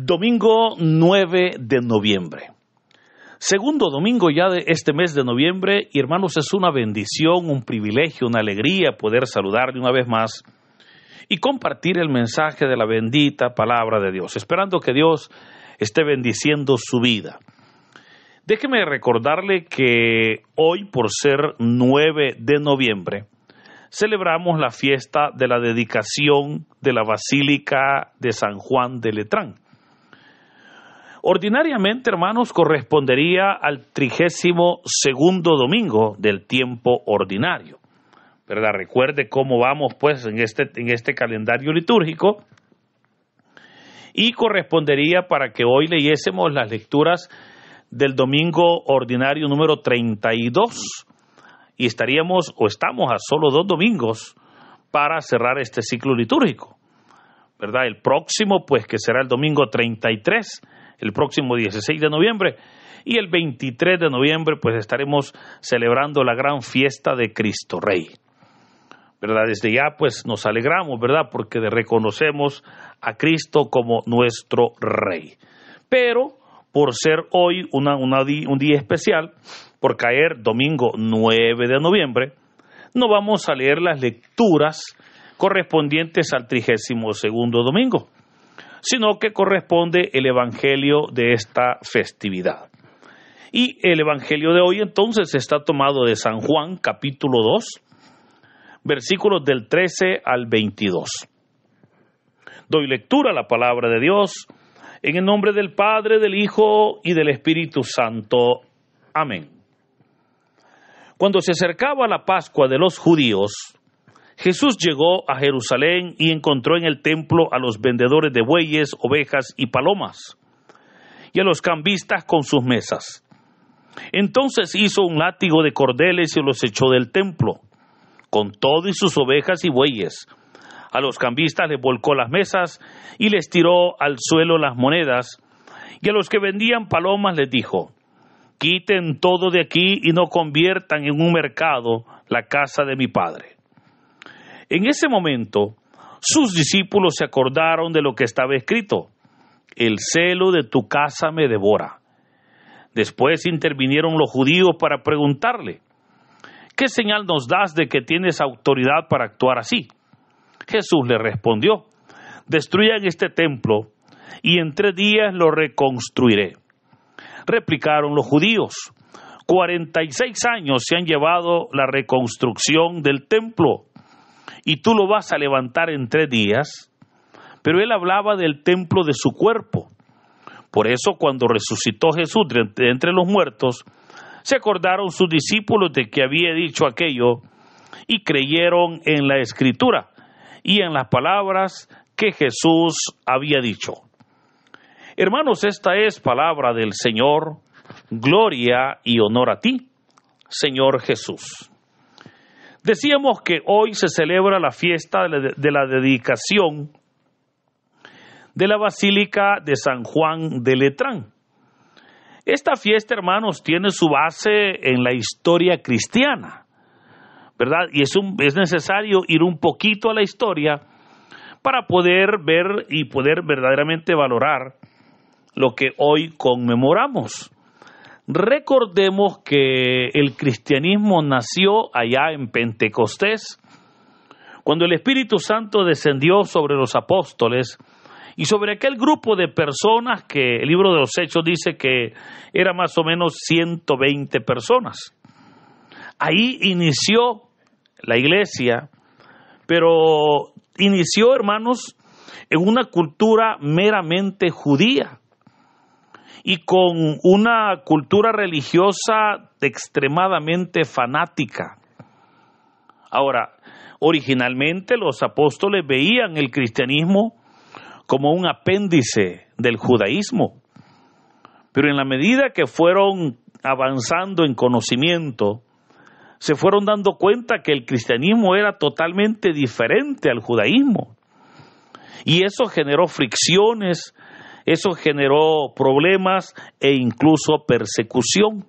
Domingo 9 de noviembre. Segundo domingo ya de este mes de noviembre, y hermanos, es una bendición, un privilegio, una alegría poder saludarle una vez más y compartir el mensaje de la bendita palabra de Dios, esperando que Dios esté bendiciendo su vida. Déjeme recordarle que hoy, por ser 9 de noviembre, celebramos la fiesta de la dedicación de la Basílica de San Juan de Letrán. Ordinariamente, hermanos, correspondería al 32º domingo del tiempo ordinario, ¿verdad? Recuerde cómo vamos pues en este calendario litúrgico, y correspondería para que hoy leyésemos las lecturas del domingo ordinario número 32, y estamos a solo 2 domingos para cerrar este ciclo litúrgico, ¿verdad? El próximo, pues, que será el domingo 33, el próximo 16 de noviembre, y el 23 de noviembre, pues, estaremos celebrando la gran fiesta de Cristo Rey, ¿verdad? Desde ya, pues, nos alegramos, ¿verdad? Porque reconocemos a Cristo como nuestro Rey. Pero, por ser hoy un día especial, por caer domingo 9 de noviembre, no vamos a leer las lecturas correspondientes al 32º domingo, sino que corresponde el evangelio de esta festividad. Y el evangelio de hoy entonces está tomado de San Juan, capítulo 2, versículos del 13 al 22. Doy lectura a la palabra de Dios en el nombre del Padre, del Hijo y del Espíritu Santo. Amén. Cuando se acercaba la Pascua de los judíos, Jesús llegó a Jerusalén y encontró en el templo a los vendedores de bueyes, ovejas y palomas, y a los cambistas con sus mesas. Entonces hizo un látigo de cordeles y los echó del templo, con todo y sus ovejas y bueyes. A los cambistas les volcó las mesas y les tiró al suelo las monedas, y a los que vendían palomas les dijo: quiten todo de aquí y no conviertan en un mercado la casa de mi Padre. En ese momento, sus discípulos se acordaron de lo que estaba escrito: el celo de tu casa me devora. Después intervinieron los judíos para preguntarle: ¿qué señal nos das de que tienes autoridad para actuar así? Jesús le respondió: destruyan este templo y en 3 días lo reconstruiré. Replicaron los judíos: 46 años se han llevado la reconstrucción del templo, ¿y tú lo vas a levantar en 3 días? Pero él hablaba del templo de su cuerpo. Por eso, cuando resucitó Jesús de entre los muertos, se acordaron sus discípulos de que había dicho aquello y creyeron en la Escritura y en las palabras que Jesús había dicho. Hermanos, esta es palabra del Señor. Gloria y honor a ti, Señor Jesús. Decíamos que hoy se celebra la fiesta de la dedicación de la Basílica de San Juan de Letrán. Esta fiesta, hermanos, tiene su base en la historia cristiana, ¿verdad? Y es necesario ir un poquito a la historia para poder ver y poder verdaderamente valorar lo que hoy conmemoramos. Recordemos que el cristianismo nació allá en Pentecostés, cuando el Espíritu Santo descendió sobre los apóstoles y sobre aquel grupo de personas que el libro de los Hechos dice que era más o menos 120 personas. Ahí inició la iglesia, pero inició, hermanos, en una cultura meramente judía y con una cultura religiosa extremadamente fanática. Ahora, originalmente los apóstoles veían el cristianismo como un apéndice del judaísmo, pero en la medida que fueron avanzando en conocimiento, se fueron dando cuenta que el cristianismo era totalmente diferente al judaísmo, y eso generó fricciones, eso generó problemas e incluso persecución.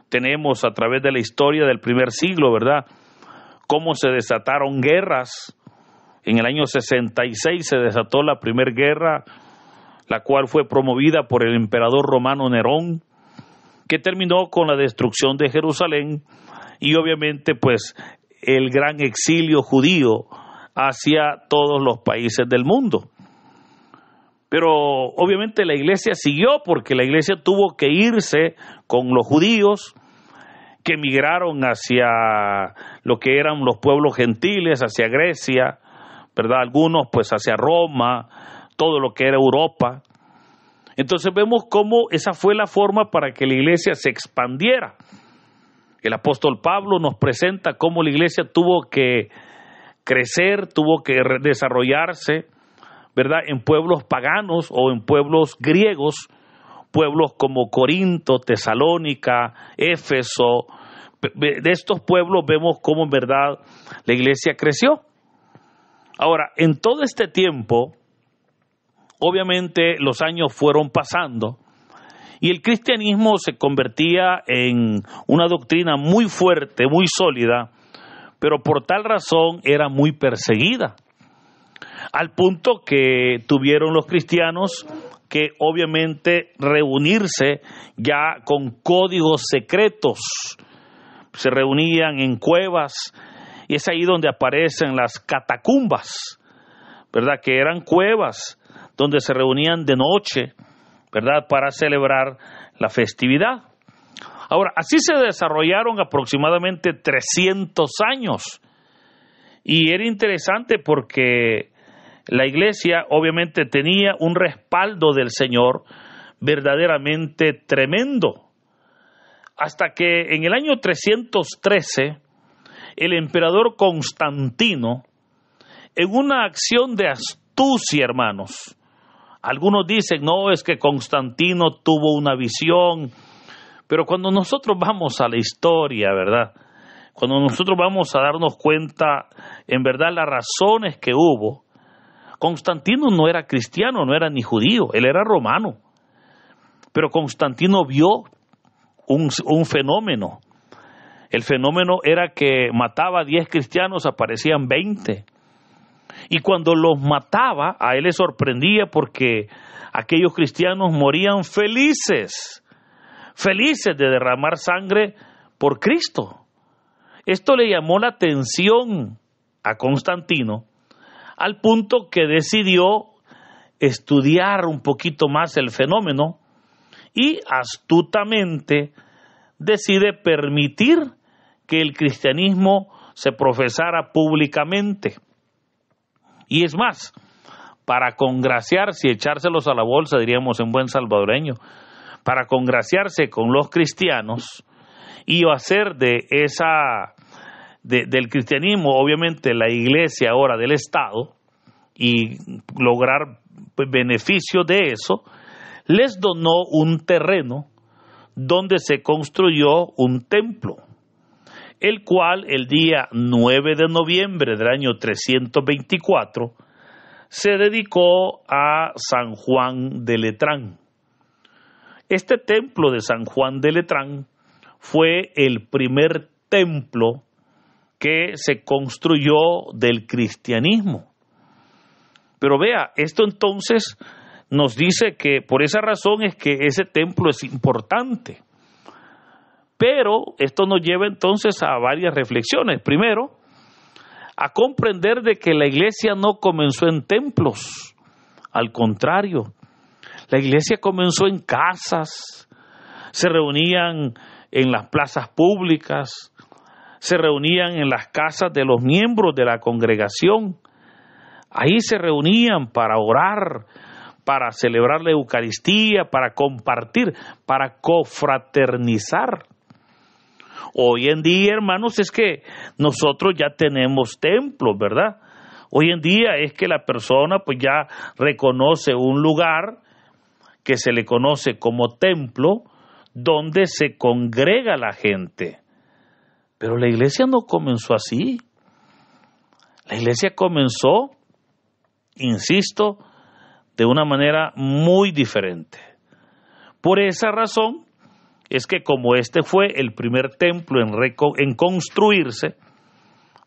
Tenemos a través de la historia del primer siglo, ¿verdad?, cómo se desataron guerras. En el año 66 se desató la primera guerra la cual fue promovida por el emperador romano Nerón, que terminó con la destrucción de Jerusalén y obviamente pues el gran exilio judío hacia todos los países del mundo. Pero obviamente la iglesia siguió, porque la iglesia tuvo que irse con los judíos que emigraron hacia lo que eran los pueblos gentiles, hacia Grecia, ¿verdad? Algunos pues hacia Roma, todo lo que era Europa. Entonces vemos cómo esa fue la forma para que la iglesia se expandiera. El apóstol Pablo nos presenta cómo la iglesia tuvo que crecer, tuvo que desarrollarse, ¿verdad? En pueblos paganos o en pueblos griegos, pueblos como Corinto, Tesalónica, Éfeso. De estos pueblos vemos cómo en verdad la iglesia creció. Ahora, en todo este tiempo, obviamente los años fueron pasando y el cristianismo se convertía en una doctrina muy fuerte, muy sólida, pero por tal razón era muy perseguida, al punto que tuvieron los cristianos que obviamente reunirse ya con códigos secretos. Se reunían en cuevas y es ahí donde aparecen las catacumbas, ¿verdad? Que eran cuevas donde se reunían de noche, ¿verdad? Para celebrar la festividad. Ahora, así se desarrollaron aproximadamente 300 años. Y era interesante porque la iglesia obviamente tenía un respaldo del Señor verdaderamente tremendo. Hasta que en el año 313, el emperador Constantino, en una acción de astucia, hermanos, algunos dicen, no, es que Constantino tuvo una visión, pero cuando nosotros vamos a la historia, ¿verdad? Cuando nosotros vamos a darnos cuenta, en verdad, las razones que hubo, Constantino no era cristiano, no era ni judío, él era romano. Pero Constantino vio un fenómeno. El fenómeno era que mataba a 10 cristianos, aparecían 20. Y cuando los mataba, a él le sorprendía porque aquellos cristianos morían felices de derramar sangre por Cristo. Esto le llamó la atención a Constantino, al punto que decidió estudiar un poquito más el fenómeno y astutamente decide permitir que el cristianismo se profesara públicamente. Y es más, para congraciarse y echárselos a la bolsa, diríamos en buen salvadoreño, para congraciarse con los cristianos y hacer del cristianismo, obviamente, la iglesia ahora del Estado y lograr beneficio de eso, les donó un terreno donde se construyó un templo, el cual el día 9 de noviembre del año 324 se dedicó a San Juan de Letrán. Este templo de San Juan de Letrán fue el primer templo que se construyó del cristianismo. Pero vea, esto entonces nos dice que por esa razón es que ese templo es importante. Pero esto nos lleva entonces a varias reflexiones. Primero, a comprender de que la iglesia no comenzó en templos. Al contrario, la iglesia comenzó en casas, se reunían en las plazas públicas, se reunían en las casas de los miembros de la congregación. Ahí se reunían para orar, para celebrar la Eucaristía, para compartir, para confraternizar. Hoy en día, hermanos, es que nosotros ya tenemos templos, ¿verdad? Hoy en día es que la persona pues ya reconoce un lugar que se le conoce como templo, donde se congrega la gente. Pero la iglesia no comenzó así. La iglesia comenzó, insisto, de una manera muy diferente. Por esa razón es que como este fue el primer templo en construirse,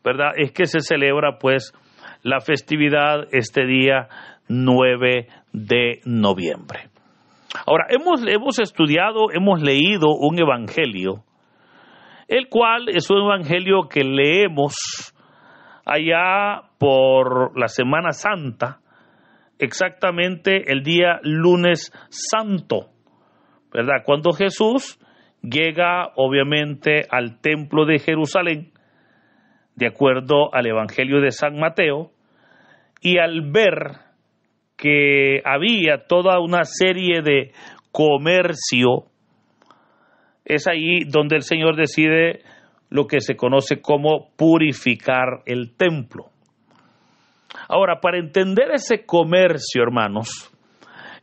¿verdad? Es que se celebra pues la festividad este día 9 de noviembre. Ahora, hemos estudiado, hemos leído un evangelio, el cual es un evangelio que leemos allá por la Semana Santa, exactamente el día lunes santo, ¿verdad? Cuando Jesús llega obviamente al templo de Jerusalén, de acuerdo al evangelio de San Mateo, y al ver que había toda una serie de comercio, es ahí donde el Señor decide lo que se conoce como purificar el templo. Ahora, para entender ese comercio, hermanos,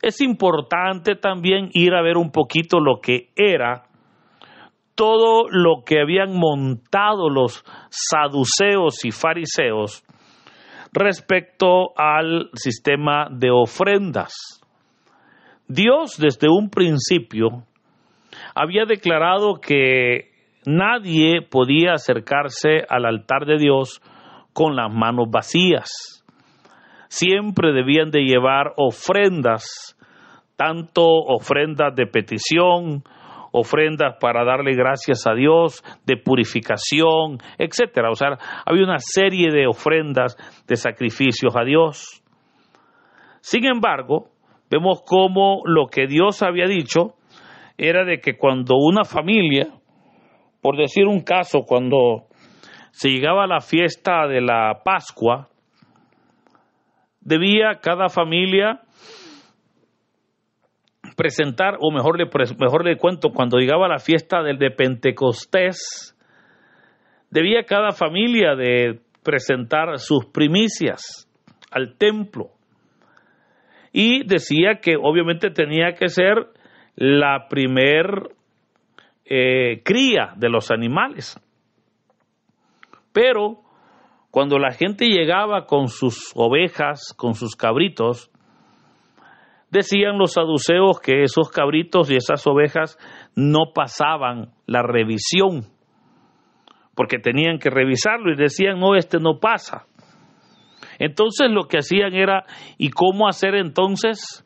es importante también ir a ver un poquito lo que era todo lo que habían montado los saduceos y fariseos respecto al sistema de ofrendas. Dios desde un principio había declarado que nadie podía acercarse al altar de Dios con las manos vacías. Siempre debían de llevar ofrendas, tanto ofrendas de petición, ofrendas para darle gracias a Dios, de purificación, etcétera. O sea, había una serie de ofrendas de sacrificios a Dios. Sin embargo, vemos cómo lo que Dios había dicho era de que cuando una familia, por decir un caso, cuando se llegaba a la fiesta de la Pascua, debía cada familia presentar, o mejor le cuento, cuando llegaba la fiesta de Pentecostés, debía cada familia de presentar sus primicias al templo. Y decía que obviamente tenía que ser la primer cría de los animales. Pero cuando la gente llegaba con sus ovejas, con sus cabritos, decían los saduceos que esos cabritos y esas ovejas no pasaban la revisión, porque tenían que revisarlo y decían, no, este no pasa. Entonces lo que hacían era, ¿y cómo hacer entonces?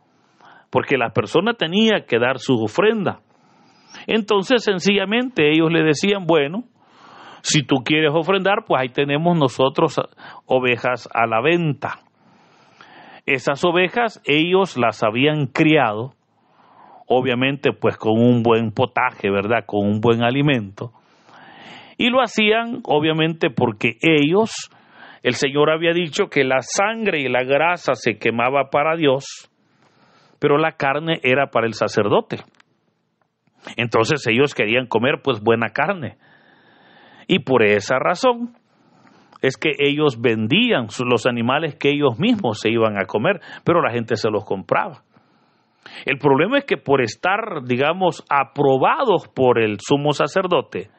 Porque la persona tenía que dar su ofrenda. Entonces sencillamente ellos le decían, bueno, si tú quieres ofrendar, pues ahí tenemos nosotros ovejas a la venta. Esas ovejas ellos las habían criado, obviamente pues con un buen potaje, ¿verdad? Con un buen alimento. Y lo hacían obviamente porque ellos, el Señor había dicho que la sangre y la grasa se quemaba para Dios, pero la carne era para el sacerdote. Entonces ellos querían comer pues buena carne. Y por esa razón es que ellos vendían los animales que ellos mismos se iban a comer, pero la gente se los compraba. El problema es que por estar, digamos, aprobados por el sumo sacerdote,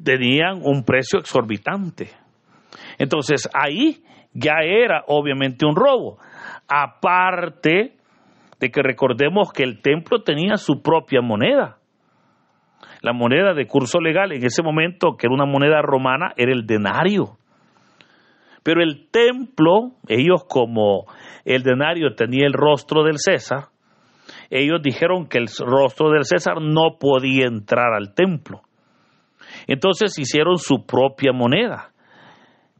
tenían un precio exorbitante. Entonces ahí ya era obviamente un robo. Aparte de que recordemos que el templo tenía su propia moneda. La moneda de curso legal en ese momento, que era una moneda romana, era el denario. Pero el templo, ellos como el denario tenía el rostro del César, ellos dijeron que el rostro del César no podía entrar al templo. Entonces hicieron su propia moneda,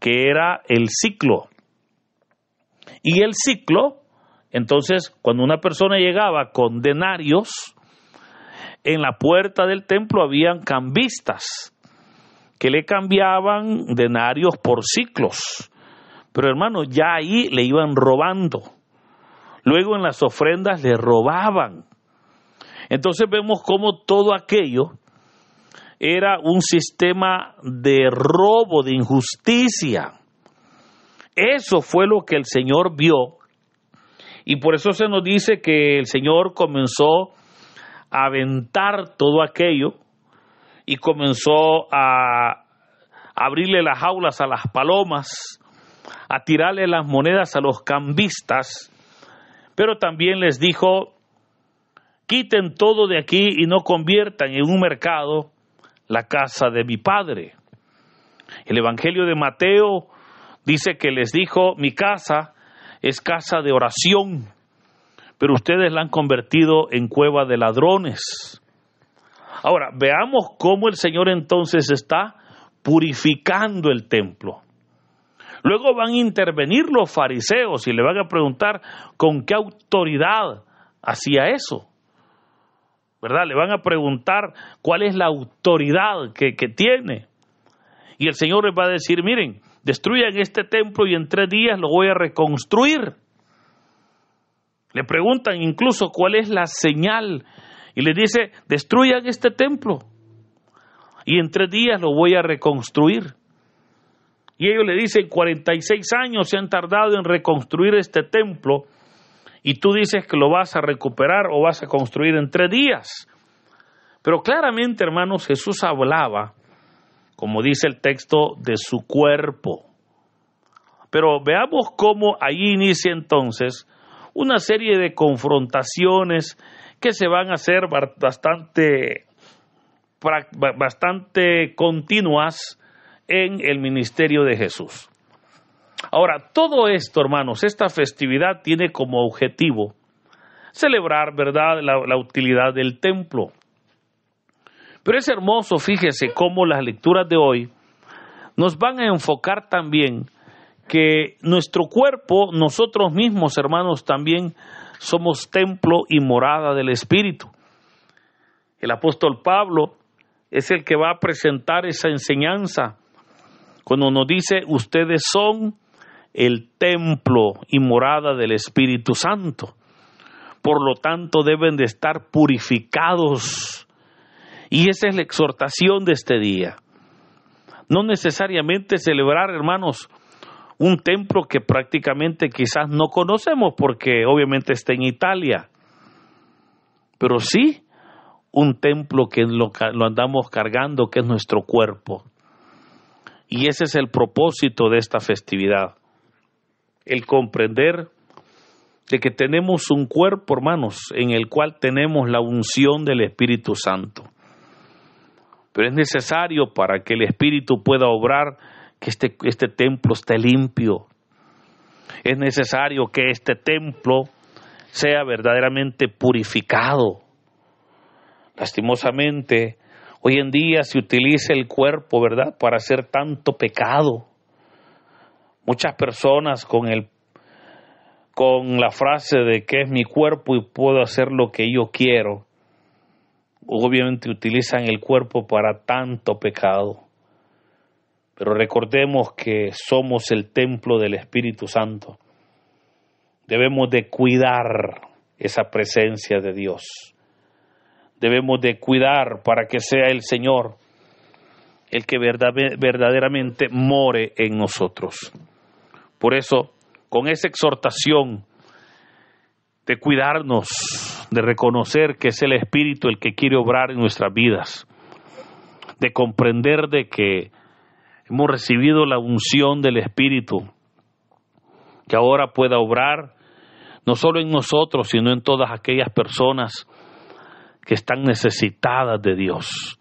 que era el siclo. Y el siclo, entonces, cuando una persona llegaba con denarios, en la puerta del templo habían cambistas que le cambiaban denarios por siclos. Pero hermano, ya ahí le iban robando. Luego en las ofrendas le robaban. Entonces vemos cómo todo aquello era un sistema de robo, de injusticia. Eso fue lo que el Señor vio. Y por eso se nos dice que el Señor comenzó a aventar todo aquello y comenzó a abrirle las jaulas a las palomas, a tirarle las monedas a los cambistas, pero también les dijo, quiten todo de aquí y no conviertan en un mercado la casa de mi Padre. El Evangelio de Mateo Dice que les dijo: mi casa es casa de oración, pero ustedes la han convertido en cueva de ladrones. Ahora, veamos cómo el Señor entonces está purificando el templo. Luego van a intervenir los fariseos y le van a preguntar con qué autoridad hacía eso, ¿verdad? Le van a preguntar cuál es la autoridad que tiene. Y el Señor les va a decir: miren, destruyan este templo y en 3 días lo voy a reconstruir. Le preguntan incluso cuál es la señal y les dice: destruyan este templo y en 3 días lo voy a reconstruir. Y ellos le dicen: 46 años se han tardado en reconstruir este templo y tú dices que lo vas a recuperar o vas a construir en 3 días. Pero claramente, hermanos, Jesús hablaba, como dice el texto, de su cuerpo. Pero veamos cómo ahí inicia entonces una serie de confrontaciones que se van a hacer bastante continuas en el ministerio de Jesús. Ahora, todo esto, hermanos, esta festividad tiene como objetivo celebrar, ¿verdad?, la utilidad del templo. Pero es hermoso, fíjese, cómo las lecturas de hoy nos van a enfocar también que nuestro cuerpo, nosotros mismos, hermanos, también somos templo y morada del Espíritu. El apóstol Pablo es el que va a presentar esa enseñanza cuando nos dice: ustedes son el templo y morada del Espíritu Santo. Por lo tanto, deben de estar purificados. Y esa es la exhortación de este día. No necesariamente celebrar, hermanos, un templo que prácticamente quizás no conocemos porque obviamente está en Italia, pero sí un templo que lo andamos cargando, que es nuestro cuerpo. Y ese es el propósito de esta festividad, el comprender de que tenemos un cuerpo, hermanos, en el cual tenemos la unción del Espíritu Santo. Pero es necesario, para que el Espíritu pueda obrar, que este templo esté limpio. Es necesario que este templo sea verdaderamente purificado. Lastimosamente, hoy en día se utiliza el cuerpo, ¿verdad?, para hacer tanto pecado. Muchas personas con la frase de que es mi cuerpo y puedo hacer lo que yo quiero, obviamente utilizan el cuerpo para tanto pecado. Pero recordemos que somos el templo del Espíritu Santo. Debemos de cuidar esa presencia de Dios. Debemos de cuidar para que sea el Señor el que verdaderamente more en nosotros. Por eso, con esa exhortación de cuidarnos, de reconocer que es el Espíritu el que quiere obrar en nuestras vidas, de comprender de que hemos recibido la unción del Espíritu, que ahora pueda obrar no solo en nosotros, sino en todas aquellas personas que están necesitadas de Dios.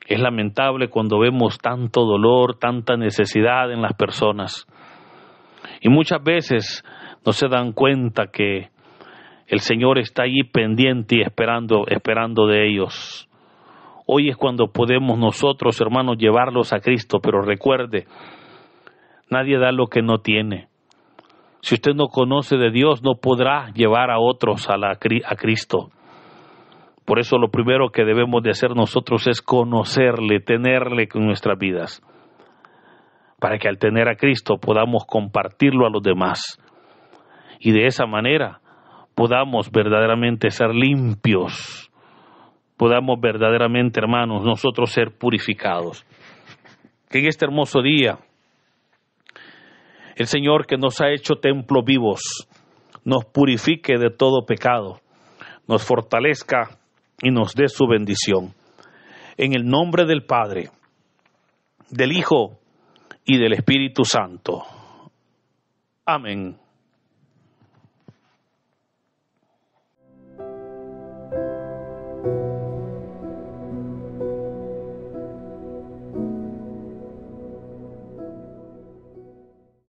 Es lamentable cuando vemos tanto dolor, tanta necesidad en las personas. Y muchas veces no se dan cuenta que el Señor está allí pendiente y esperando de ellos. Hoy es cuando podemos nosotros, hermanos, llevarlos a Cristo, pero recuerde, nadie da lo que no tiene. Si usted no conoce de Dios, no podrá llevar a otros a Cristo. Por eso lo primero que debemos de hacer nosotros es conocerle, tenerle en nuestras vidas, para que al tener a Cristo podamos compartirlo a los demás. Y de esa manera podamos verdaderamente ser limpios, podamos verdaderamente, hermanos, nosotros ser purificados. Que en este hermoso día, el Señor, que nos ha hecho templos vivos, nos purifique de todo pecado, nos fortalezca y nos dé su bendición. En el nombre del Padre, del Hijo y del Espíritu Santo. Amén.